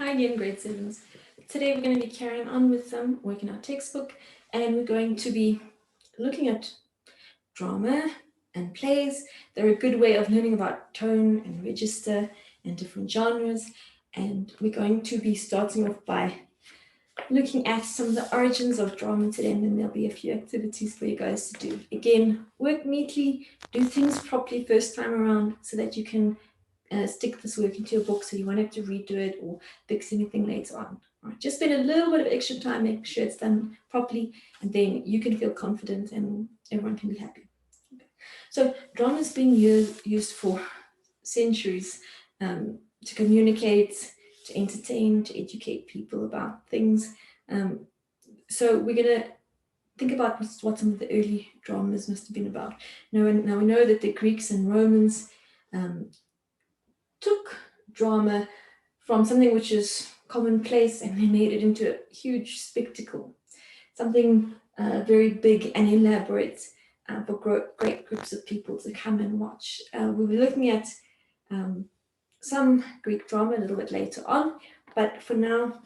Hi again, grade sevens. Today we're going to be carrying on with working our textbook, and we're going to be looking at drama and plays. They're a good way of learning about tone and register and different genres. And we're going to be starting off by looking at some of the origins of drama today, and then there'll be a few activities for you guys to do. Again, work neatly, do things properly first time around so that you can stick this work into your book so you won't have to redo it or fix anything later on. All right, just spend a little bit of extra time, make sure it's done properly, and then you can feel confident and everyone can be happy. Okay. So drama has been used for centuries to communicate, to entertain, to educate people about things. So we're going to think about what some of the early dramas must have been about. Now we know that the Greeks and Romans took drama from something which is commonplace and they made it into a huge spectacle, something very big and elaborate for great groups of people to come and watch. We'll be looking at some Greek drama a little bit later on, but for now,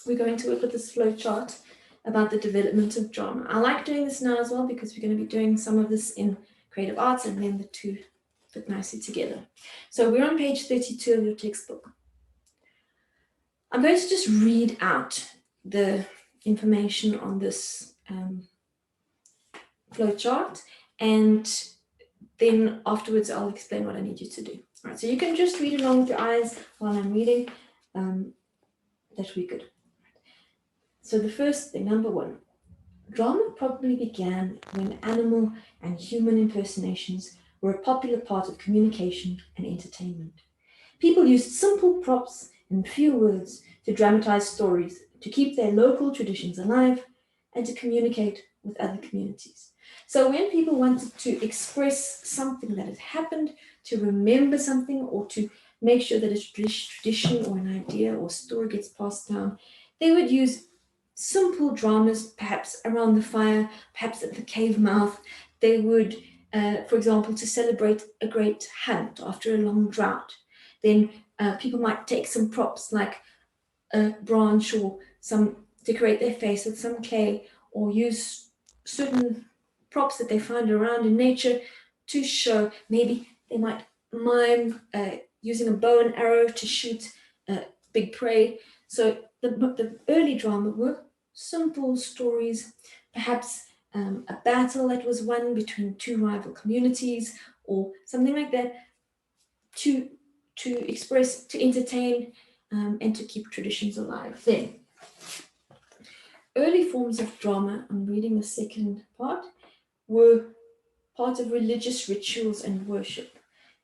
we're going to work with this flow chart about the development of drama. I like doing this now as well because we're going to be doing some of this in creative arts and then the two fit nicely together. So we're on page 32 of your textbook. I'm going to just read out the information on this flow chart, and then afterwards I'll explain what I need you to do. All right, so you can just read along with your eyes while I'm reading. That should be good. So the first thing, number one, drama probably began when animal and human impersonations were a popular part of communication and entertainment. People used simple props and few words to dramatize stories, to keep their local traditions alive, and to communicate with other communities. So when people wanted to express something that had happened, to remember something, or to make sure that a tradition or an idea or story gets passed down, they would use simple dramas, perhaps around the fire, perhaps at the cave mouth. They would, for example, to celebrate a great hunt after a long drought. Then people might take some props like a branch or decorate their face with some clay, or use certain props that they find around in nature to show. Maybe they might mime using a bow and arrow to shoot big prey. So the early drama were simple stories, perhaps a battle that was won between two rival communities or something like that, to express, to entertain, and to keep traditions alive. Then, early forms of drama, I'm reading the second part, were part of religious rituals and worship.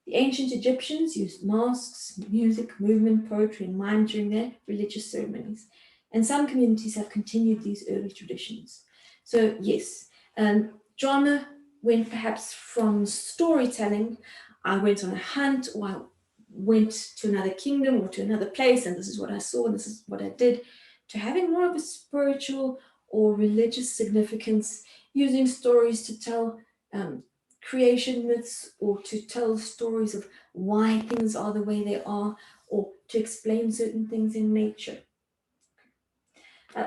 The ancient Egyptians used masks, music, movement, poetry, and mime during their religious ceremonies. And some communities have continued these early traditions. So, yes, drama went perhaps from storytelling. I went on a hunt, or I went to another kingdom or to another place, and this is what I saw, and this is what I did, to having more of a spiritual or religious significance, using stories to tell creation myths, or to tell stories of why things are the way they are, or to explain certain things in nature.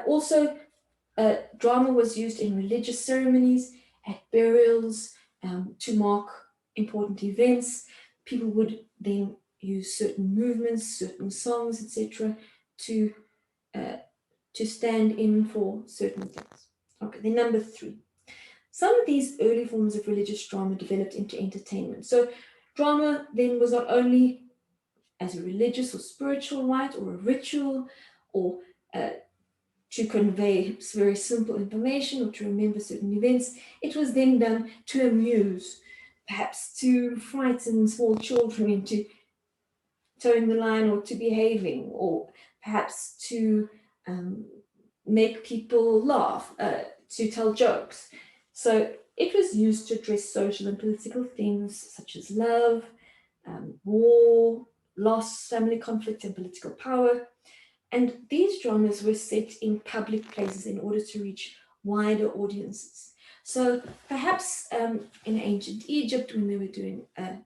Also, drama was used in religious ceremonies, at burials, to mark important events. People would then use certain movements, certain songs, etc., to stand in for certain things. Okay, then number three. Some of these early forms of religious drama developed into entertainment. So drama then was not only as a religious or spiritual rite or a ritual, or to convey very simple information or to remember certain events. It was then done to amuse, perhaps to frighten small children into towing the line or to behaving, or perhaps to make people laugh, to tell jokes. So it was used to address social and political themes such as love, war, loss, family conflict, and political power. And these dramas were set in public places in order to reach wider audiences. So perhaps in ancient Egypt, when they were doing a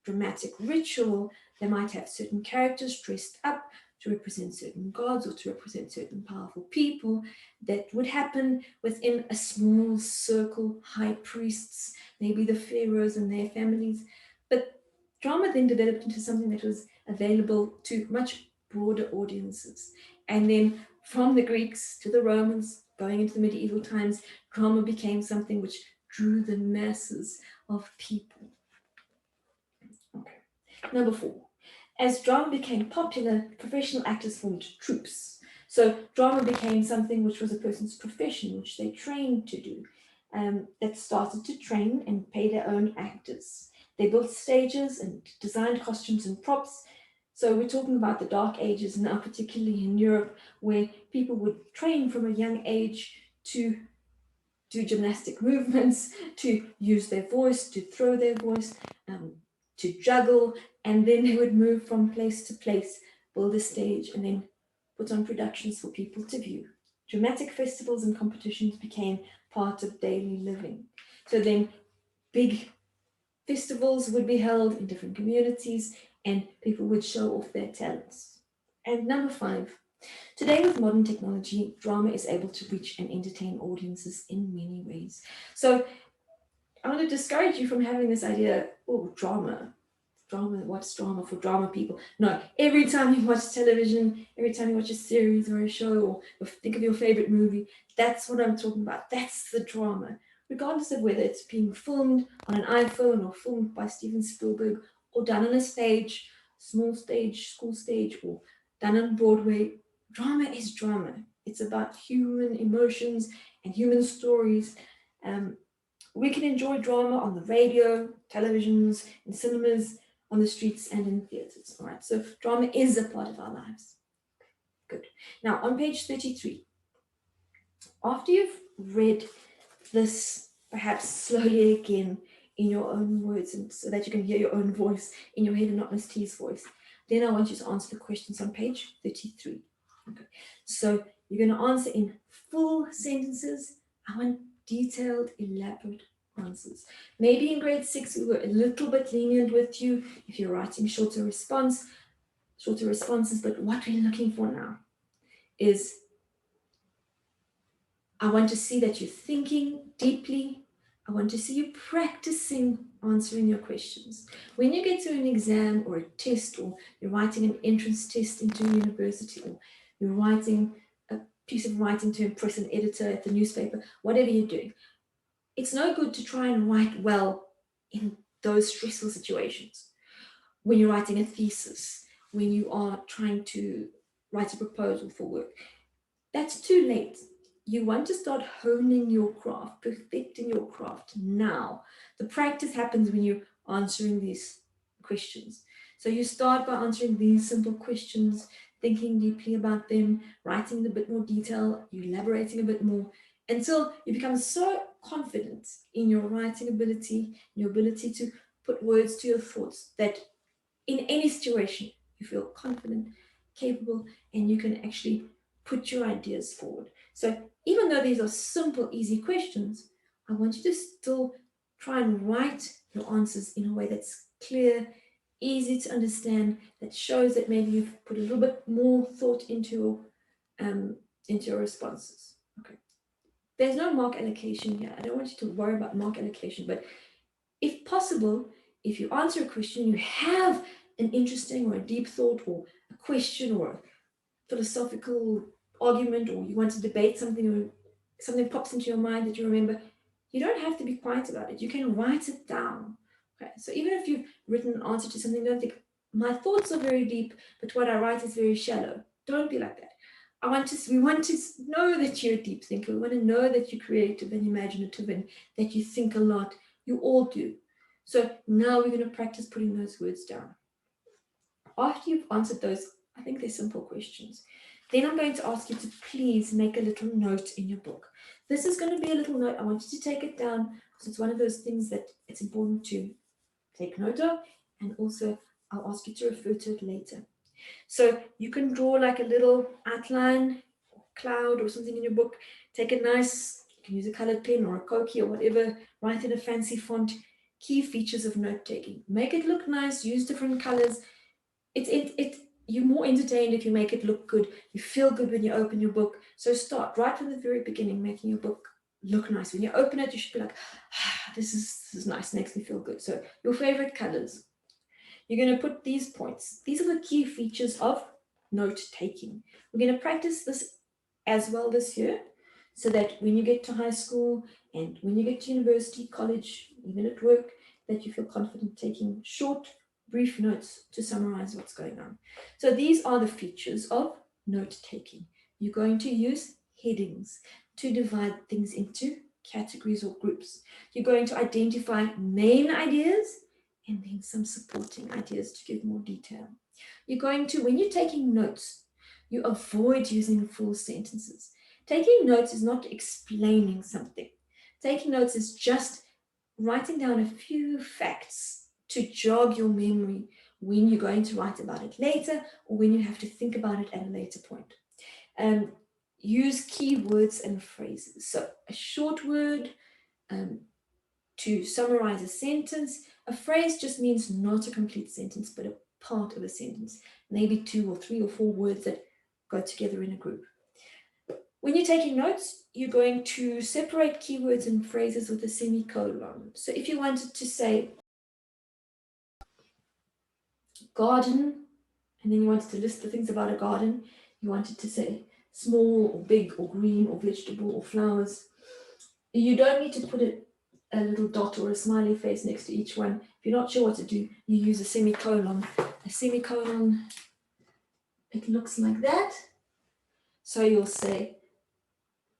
dramatic ritual, they might have certain characters dressed up to represent certain gods or to represent certain powerful people that would happen within a small circle, high priests, maybe the pharaohs and their families. But drama then developed into something that was available to much broader audiences. And then from the Greeks to the Romans, going into the medieval times, drama became something which drew the masses of people. Okay. Number 4. As drama became popular, professional actors formed troupes. So drama became something which was a person's profession, which they trained to do, that started to train and pay their own actors. They built stages and designed costumes and props. So we're talking about the Dark Ages now, particularly in Europe, where people would train from a young age to do gymnastic movements, to use their voice, to throw their voice, to juggle, and then they would move from place to place, build a stage, and then put on productions for people to view. Dramatic festivals and competitions became part of daily living. So then big festivals would be held in different communities and people would show off their talents. And number 5, today with modern technology, drama is able to reach and entertain audiences in many ways. So I want to discourage you from having this idea, oh, drama, what's drama for drama people? No, every time you watch television, every time you watch a series or a show, or think of your favorite movie, that's what I'm talking about. That's the drama. Regardless of whether it's being filmed on an iPhone or filmed by Steven Spielberg or done on a stage, small stage, school stage, or done on Broadway, drama is drama. It's about human emotions and human stories. We can enjoy drama on the radio, televisions, in cinemas, on the streets, and in theatres. All right, so drama is a part of our lives. Good. Now, on page 33, after you've read this perhaps slowly again in your own words, and so that you can hear your own voice in your head and not Miss T's voice, then I want you to answer the questions on page 33. Okay. So you're going to answer in full sentences. I want detailed, elaborate answers. Maybe in grade 6 we were a little bit lenient with you if you're writing shorter responses, but what we're looking for now is I want to see that you're thinking deeply. I want to see you practicing answering your questions. When you get to an exam or a test, or you're writing an entrance test into a university, or you're writing a piece of writing to impress an editor at the newspaper, whatever you're doing, it's no good to try and write well in those stressful situations. When you're writing a thesis, when you are trying to write a proposal for work, that's too late. You want to start honing your craft, perfecting your craft now. The practice happens when you're answering these questions. So you start by answering these simple questions, thinking deeply about them, writing in a bit more detail, you elaborating a bit more, until you become so confident in your writing ability, your ability to put words to your thoughts, that in any situation you feel confident, capable, and you can actually put your ideas forward. So even though these are simple, easy questions, I want you to still try and write your answers in a way that's clear, easy to understand, that shows that maybe you've put a little bit more thought into your responses. Okay. There's no mark allocation here. I don't want you to worry about mark allocation, but if possible, if you answer a question, you have an interesting or a deep thought or a question or a philosophical argument, or you want to debate something, or something pops into your mind that you remember, you don't have to be quiet about it. You can write it down. Okay, so even if you've written an answer to something, don't think, my thoughts are very deep, but what I write is very shallow. Don't be like that. We want to know that you're a deep thinker. We want to know that you're creative and imaginative and that you think a lot. You all do. So now we're going to practice putting those words down. After you've answered those, I think they're simple questions, then I'm going to ask you to please make a little note in your book. This is going to be a little note. I want you to take it down because it's one of those things that it's important to take note of, and also I'll ask you to refer to it later. So you can draw like a little outline, cloud or something in your book. Take a nice, you can use a colored pen or a Koki or whatever, write in a fancy font, key features of note taking. Make it look nice, use different colors. you're more entertained if you make it look good. You feel good when you open your book. So start right from the very beginning, making your book look nice. When you open it, you should be like, this is nice, makes me feel good. So your favorite colors. You're going to put these points. These are the key features of note taking. We're going to practice this as well this year, so that when you get to high school and when you get to university, college, even at work, that you feel confident taking short, brief notes to summarize what's going on. So these are the features of note taking. You're going to use headings to divide things into categories or groups. You're going to identify main ideas and then some supporting ideas to give more detail. You're going to, when you're taking notes, you avoid using full sentences. Taking notes is not explaining something. Taking notes is just writing down a few facts to jog your memory when you're going to write about it later or when you have to think about it at a later point. Use keywords and phrases. So a short word to summarize a sentence. A phrase just means not a complete sentence, but a part of a sentence. Maybe 2 or 3 or 4 words that go together in a group. When you're taking notes, you're going to separate keywords and phrases with a semicolon. So if you wanted to say garden, and then you wanted to list the things about a garden, you wanted to say small or big or green or vegetable or flowers, you don't need to put a little dot or a smiley face next to each one. If you're not sure what to do, you use a semicolon. A semicolon, it looks like that. So you'll say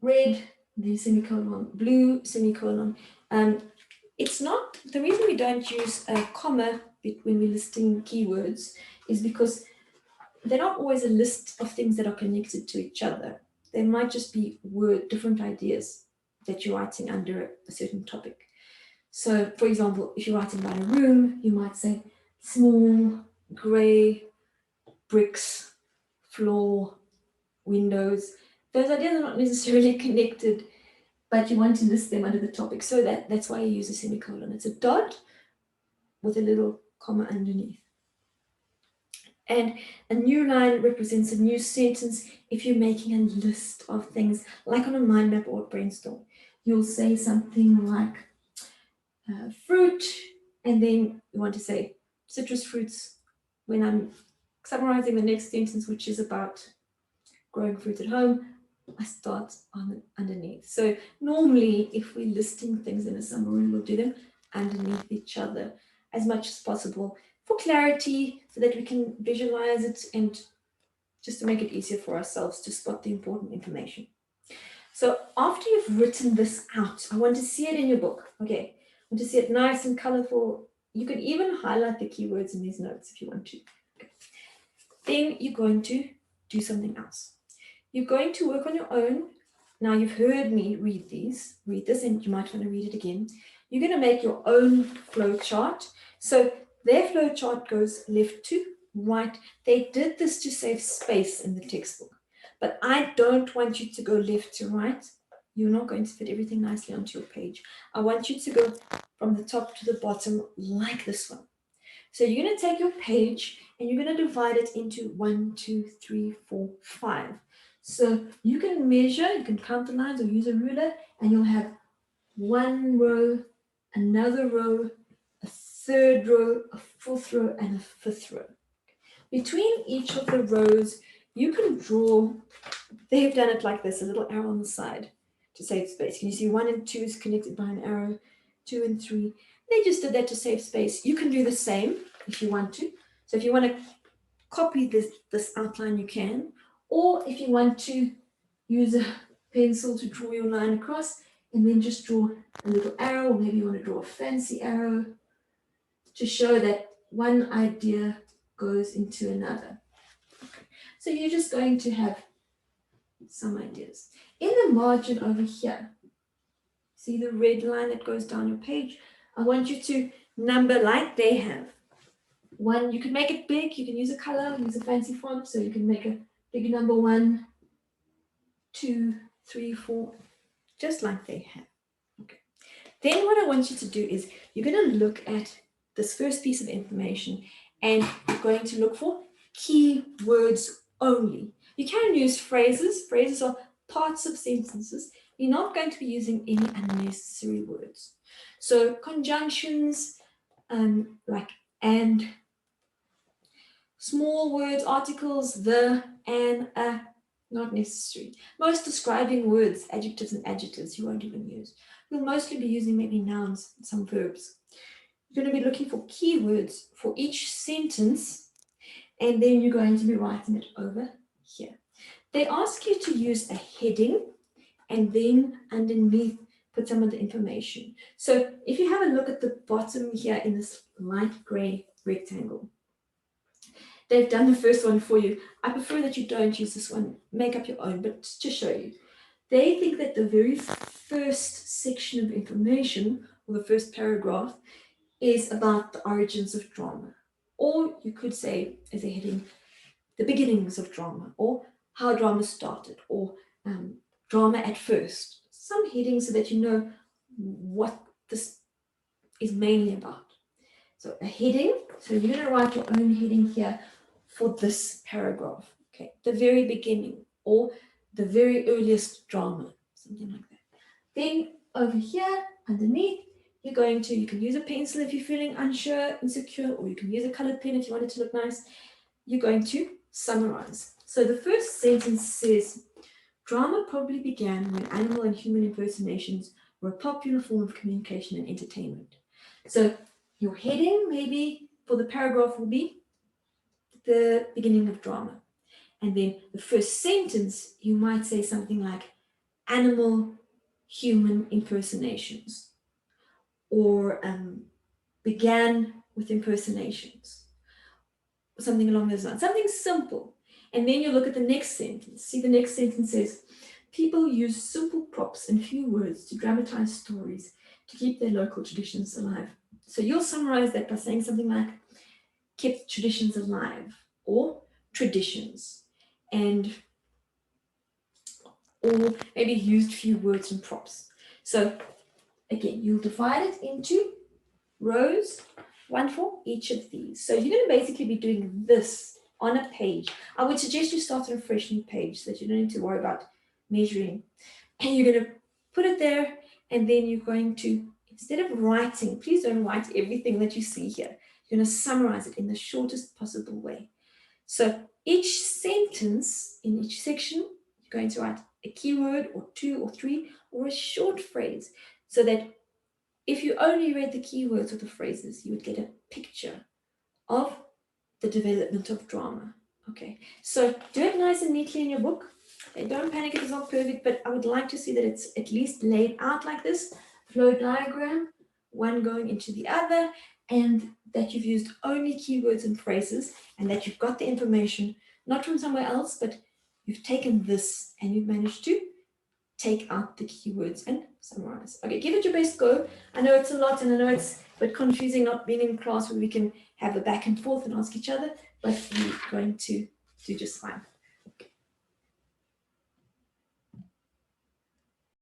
red, then semicolon, blue, semicolon. It's not, the reason we don't use a comma when we're listing keywords is because they're not always a list of things that are connected to each other. They might just be different ideas that you're writing under a certain topic. So, for example, if you're writing about a room, you might say small, grey, bricks, floor, windows. Those ideas are not necessarily connected, but you want to list them under the topic. So that's why you use a semicolon. It's a dot with a little comma underneath. And a new line represents a new sentence. If you're making a list of things, like on a mind map or a brainstorm, you'll say something like fruit, and then you want to say citrus fruits. When I'm summarizing the next sentence, which is about growing fruit at home, I start on underneath. So normally, if we're listing things in a summary, we'll do them underneath each other as much as possible for clarity, so that we can visualize it and just to make it easier for ourselves to spot the important information. So after you've written this out, I want to see it in your book. Okay, I want to see it nice and colorful. You can even highlight the keywords in these notes if you want to. Okay. Then you're going to do something else. You're going to work on your own. Now you've heard me read this, and you might want to read it again. You're going to make your own flow chart. So their flow chart goes left to right. They did this to save space in the textbook, but I don't want you to go left to right. You're not going to fit everything nicely onto your page. I want you to go from the top to the bottom like this one. So you're going to take your page and you're going to divide it into 1, 2, 3, 4, 5. So you can measure, you can count the lines or use a ruler, and you'll have one row, another row, a third row, a fourth row, and a fifth row. Between each of the rows, you can draw, they've done it like this, a little arrow on the side to save space. Can you see 1 and 2 is connected by an arrow, 2 and 3. They just did that to save space. You can do the same if you want to. So if you want to copy this outline, you can. Or if you want to use a pencil to draw your line across and then just draw a little arrow, or maybe you want to draw a fancy arrow to show that one idea goes into another. Okay. So you're just going to have some ideas. In the margin over here, see the red line that goes down your page? I want you to number like they have. 1, you can make it big, you can use a color, use a fancy font, so you can make a big number 1, 2, 3, 4, just like they have. Okay. Then what I want you to do is you're going to look at this first piece of information and you're going to look for key words only. You can use phrases. Phrases are parts of sentences. You're not going to be using any unnecessary words. So conjunctions, like and, small words, articles, the, an, a, not necessary. Most describing words, adjectives and adjectives, you won't even use. You'll mostly be using maybe nouns and some verbs. You're going to be looking for keywords for each sentence, and then you're going to be writing it over here. They ask you to use a heading, and then underneath put some of the information. So if you have a look at the bottom here in this light gray rectangle, they've done the first one for you. I prefer that you don't use this one, make up your own, but to show you. They think that the very first section of information, or the first paragraph, is about the origins of drama. Or you could say, as a heading, the beginnings of drama, or how drama started, or drama at first. Some headings so that you know what this is mainly about. So a heading, so you're going to write your own heading here for this paragraph, okay? The very beginning, or the very earliest drama, something like that. Then over here, underneath, you can use a pencil if you're feeling unsure, insecure, or you can use a colored pen if you want it to look nice. You're going to summarize. So the first sentence says, drama probably began when animal and human impersonations were a popular form of communication and entertainment. So your heading maybe for the paragraph will be the beginning of drama. And then the first sentence, you might say something like animal human impersonations, or began with impersonations, or something along those lines, something simple. And then you look at the next sentence. See, the next sentence says, people use simple props and few words to dramatize stories to keep their local traditions alive. So you'll summarize that by saying something like, kept traditions alive, or traditions, and or maybe used few words and props. So again, you'll divide it into rows, one for each of these. So you're going to basically be doing this on a page. I would suggest you start on a fresh new page so that you don't need to worry about measuring. And you're going to put it there, and then you're going to, instead of writing, please don't write everything that you see here. You're going to summarize it in the shortest possible way. So each sentence in each section, you're going to write a keyword or two or three, or a short phrase, so that if you only read the keywords or the phrases, you would get a picture of the development of drama. Okay, so do it nice and neatly in your book. Okay, don't panic if it's not perfect, but I would like to see that it's at least laid out like this, flow diagram, one going into the other, and that you've used only keywords and phrases, and that you've got the information not from somewhere else, but you've taken this and you've managed to take out the keywords and summarize. Okay, give it your best go. I know it's a lot, and I know it's a bit confusing not being in class where we can have a back and forth and ask each other, but you're going to do just fine.